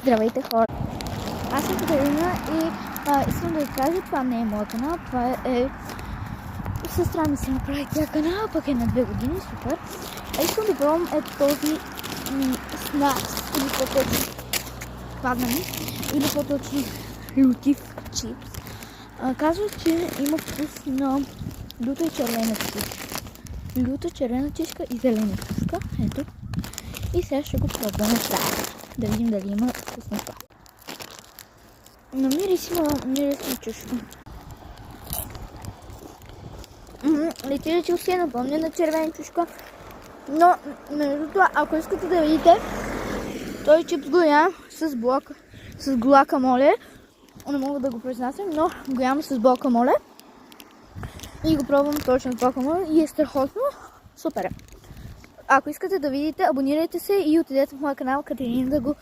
Здравейте, хора! Аз съм Катерина и искам да ви кажа, това не е моят канал, това е сестра ми си направи тя канал, пък е на 2 години, супер. Искам да пробвам този снакс, или по-точно паднани, или по-точно лютив чипс. Казват, че има вкус на люта и червена чишка. Люта, червена чишка и зелена чишка. Ето. И сега ще го пробваме това. Да видим дали има вкус на това. Но мириси на чушка. Летирачи си е напълнен на червена чушка. Но между това, ако искате да видите, този чипс го ям с гуакамоле. Не мога да го произнасям, но го ям с гуакамоле. И го пробвам точно с гуакамоле и е страхотно. Супер е. Ако искате да видите, абонирайте се и отидете в моя канал Катерина да го